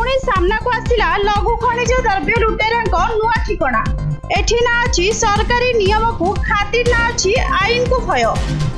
पुणी सामना को आसिला लघु खनिज द्रव्य लुटेरा नुआ ठिकणा। एठी ना अछि सरकारी नियम को खातिर ना अछि आईन को भय।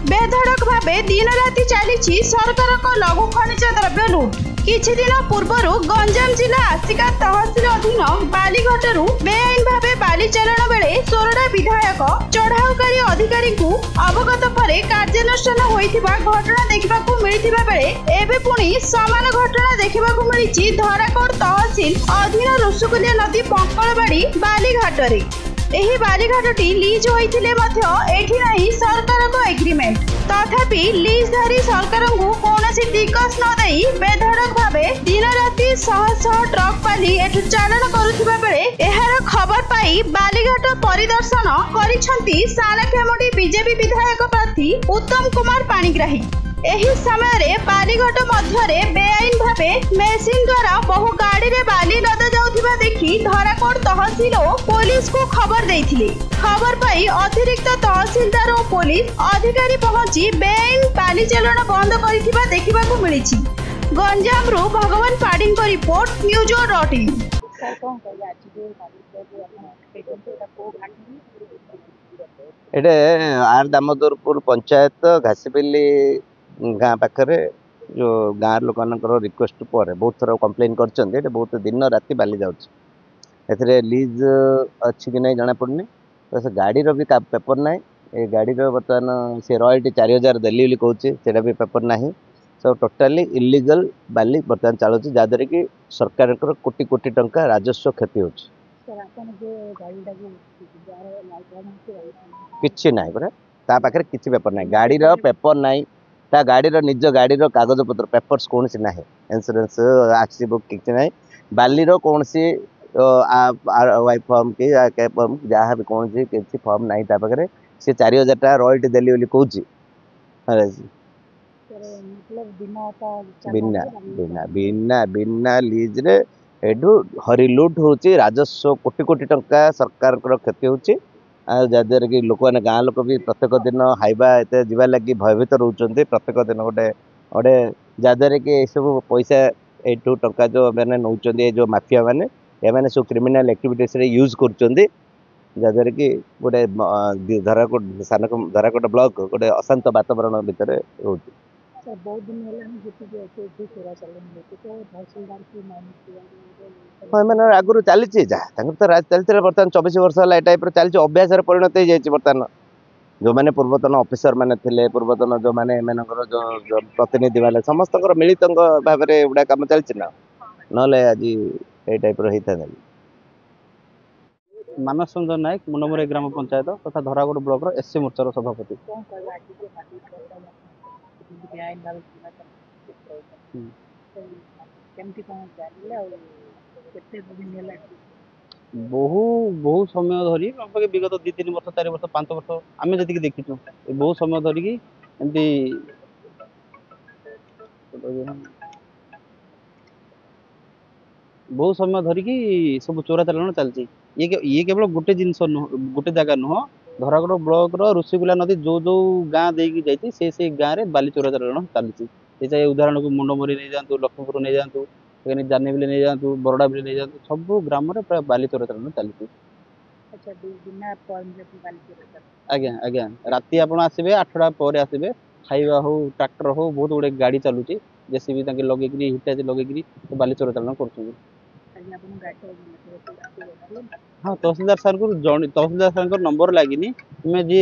बेधड़क भावे दिन राति चली सरकार को लघु खनिज द्रव्य लुट। किछि दिन पूर्वरु गंजाम जिला आसिका तहसील अधीन बालीघाटरू बेआईन भावे बाली चालन बेले सोरडा विधायक चढ़ाऊकारी अधिकारी को अवगत परे कार्यानुष्ठान होइथिबा घटना देखिबाकू मिलिथिबा बेले एबे पुणी समान घटना देखिबाकू मिलिछि धराकोट तहसील अधीन ऋषिकुलिया नदी पंकलबाड़ी बालीघाटरे। एही बालीघाटटी लीज होइथिले मध्य एठी नाही सरकार को एग्रीमेंट। तथापि लीजधारी सरकार को कौनसी टिकस न देई बेधड़क भावे दिन राति शह शह ट्रक बाली एठु चालन करुथिबा बेले एहार खबर पाई बालीघाट परिदर्शन करिसंती सालखेमुंडी बीजेपी विधायक प्रार्थी उत्तम कुमार पाणिग्राही। एही समय रे बालीघाट मध्यरे बेआईन भावे मेसिन द्वारा बहु गाड़ी रे बाली लदा जाउथिबा देखि धराकोट तहसील और पुलिस को खबर देइथिले। खबर पाई अतिरिक्त तहसीलदार और पुलिस अधिकारी पहुंची बेआईन बाली चालन बंद करिथिबा देखिबाकू मिलिछि। गंजाम रो भगवान पाडिंग को रिपोर्ट न्यूज.in। सर कोन कहया अछि जे बाली को एटे आर दामोदरपुर पंचायत घासीपल्ली गाँ पाखे जो गाँव लोक रिक्वेस्ट पर बहुत थर कंप्लेन कर बहुत दिन राति बाली जाए लीज अच्छी कि नहीं जना पड़नी। तो से गाड़ी भी पेपर ना ये गाड़ी बर्तमान से रॉयल्टी 4000 देली कहूँ भी पेपर ना सब टोटाली इलीगल बाली बर्तमान चलुची जहाँद्वारा कि सरकार कोटी कोटी टंका राजस्व क्षति हो किछि ना परा ता पाखे किछि पेपर ना गाड़ी पेपर ना ता गाड़ी निज गाड़ी कागज पत्र पेपर्स कौन सी ना इन्शुरेंस आरसी बुक किछि ना बाली कौन सी वाई फॉर्म कि कैब फॉर्म जहाँ भी कौन सी किसी फॉर्म ना ता पाखे सी 4000 टका रॉयल्टी देली बोली कहूँ बिना बिना बिना बिना लीज रे एडू हरिलुट होची राजस्व कोटी कोटी टंका सरकार क्षति होची जहाँद्वारा कि लोक मैंने गाँ लोक भी प्रत्येक दिन हाइबा एत जीवा लगी भयभीत रोचे प्रत्येक दिन गोटे गोटे जहाँद्वारा कि सब पैसा यू टंका जो मैंने नौ जो माफिया मैंने ये मैंने सब क्रिमिनाल एक्टिविटीज रे यूज कर जहाँद्वारा कि गोटे धराकोट ब्लॉक गोटे अशांत वातावरण भितर रोचे। हाँ मैंने आगुरी चली तो राज चलते बर्तमान 24 वर्ष है टाइप चलती अभ्यास परिणत हो जाए बर्तमान जो मैंने पूर्वतन ऑफिसर मैंने थे पूर्वतन जो मैंने जो प्रतिनिधि मैंने समस्त मिलित भाव में गुड़ा कम चलती ना ना आज ये टाइप रही मानस रंजन नायक मुंडमुराई ग्राम पंचायत तथा धराकोट ब्लॉक एससी मोर्चार सभापति। बहु बहु समय धरी विगत 2-3 वर्ष 4 वर्ष 5 वर्ष आम जी देखीचु बहुत समय धरिकी एमती बहुत समय धरिकी सब चोरा चालान चलती। ये केवल गोटे जिनस गोटे जगह नुह धराकोट ब्लॉक ऋषिकुलिया नदी जो जो गाँ देकी जाती से गाँव में बाली चोरा चालान चलती। उदाहरण को मुंडमुरी नहीं जातु लक्ष्मीपुर नहीं जातु जानीबिली नहीं जातु बरडा बिली नहीं जातु सब ग्राम में प्राय बाली चोरा चालान चलती। आज्ञा आज्ञा राति आपण आसबे 8टा पर आसबे खाइबा हो ट्रैक्टर हो बहुत गुड़े गाड़ी चलुची जेसीबी ताके लगेकरी हिटाची लगेकरी बाली चोरा चालान कर। हाँ तहसीलदार सर को तहसीलदार सर नंबर लगिनी मैं जी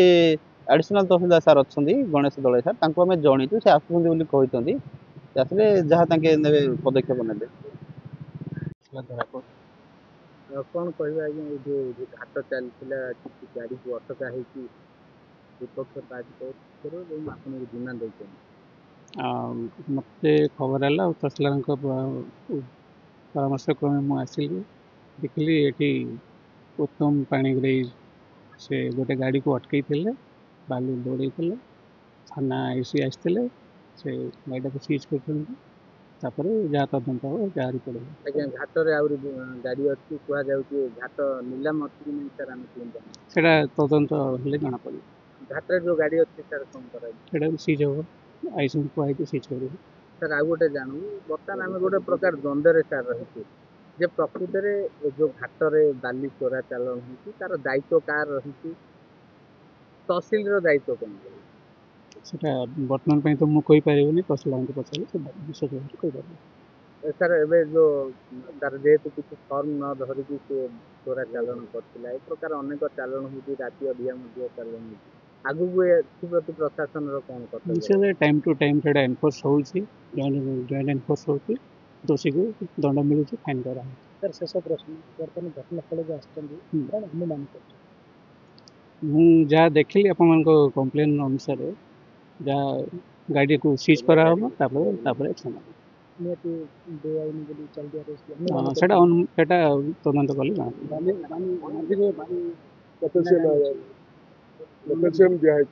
एडिशनल तहसीलदार सर अच्छा गणेश दले सर आम जनईचु से आसुँच आसले जहाँ पदक्षेप ने कौन कह घाट चलता गाड़ी को अटका मत खबर है तहसीलदार परामर्श क्रमे मुझे आसिली देखिली ये उत्तम पाणिग्राही से गोटे गाड़ी को अटकई बालू दौड़े थाना आईसी आसते से गाड़ी को सीज कर जहाँ तदंत हो जहाँ रिपोर्ट हो घाट गाड़ी अच्छी कहुचे घाट नीलाम अच्छी नहीं सर से तदंत हेल्ले जना पड़े घाट जो गाड़ी अच्छी सर कौन कर सीज हम आईसी को सीज कर। ସାର୍ ଆଉ ଗୋଟେ ଜାଣୁ ବର୍ତ୍ତମାନ ଆମେ ଗୋଟେ ପ୍ରକାର ଦ୍ୱନ୍ଦ୍ୱରେ ସାର୍ ରହିଛୁ ଯେ ପ୍ରକୃତରେ ଏ ଯୋଉ ଘାଟରେ ବାଲି ଚୋରା ଚାଲାଣ ହେଉଛି ତାର ଦାୟିତ୍ୱ କାହାର ରହିଛି ତହସିଲର ଦାୟିତ୍ୱ କ'ଣ? ସେଟା ବର୍ତ୍ତମାନ ପାଇଁ ତ ମୁଁ କହିପାରିବିନି, ତହସିଲଦାରଙ୍କୁ ପଚାରିଲେ ସେ ବିଷୟ ଭାବରେ କହିପାରିବେ। ସାର୍ ଏବେ ଯୋଉ ତାର ଯେହେତୁ କିଛି ଫର୍ମ ନ ଧରିକି ସେ ଚୋରା ଚାଲାଣ କରିଥିଲା ଏ ପ୍ରକାର ଅନେକ ଚାଲାଣ ହେଉଛି ରାତି ଅଧିକା ମଧ୍ୟ ଚାଲାଣ ହେଉଛି ଆଗକୁ ଏଥିପ୍ରତି ପ୍ରଶାସନର କ'ଣ କର୍ତ୍ତବ୍ୟ? ନିଶ୍ଚୟ ଟାଇମ୍ ଟୁ ଟାଇମ୍ ସେଇଟା ଏନଫୋର୍ସ ହେଉଛି, ଜଏଣ୍ଟ ଏନଫୋର୍ସ ହେଉଛି, ଦୋଷୀକୁ ଦଣ୍ଡ ମିଳୁଛି, ଫାଇନ୍ କରାହେଉଛି। ସାର୍ ଶେଷ ପ୍ରଶ୍ନ ବର୍ତ୍ତମାନ ଘଟଣାସ୍ଥଳକୁ ଆସିଛନ୍ତି କ'ଣ ଅନୁମାନ କରୁଛନ୍ତି? ମୁଁ ଯାହା ଦେଖିଲି ଆପଣମାନଙ୍କ କମ୍ପ୍ଲେନ୍ ଅନୁସାରେ ଯାହା ଗାଡ଼ିକୁ ସିଜ୍ କରାହେବ, ତାପରେ କ୍ଷମା ନିହାତି ବେଆଇନ ବୋଲି ଚାଲିଥିବା ସେଟା ତଦନ୍ତ କଲେ ଜଣାପଡ଼ିବ। ଦିଆହେଇଛି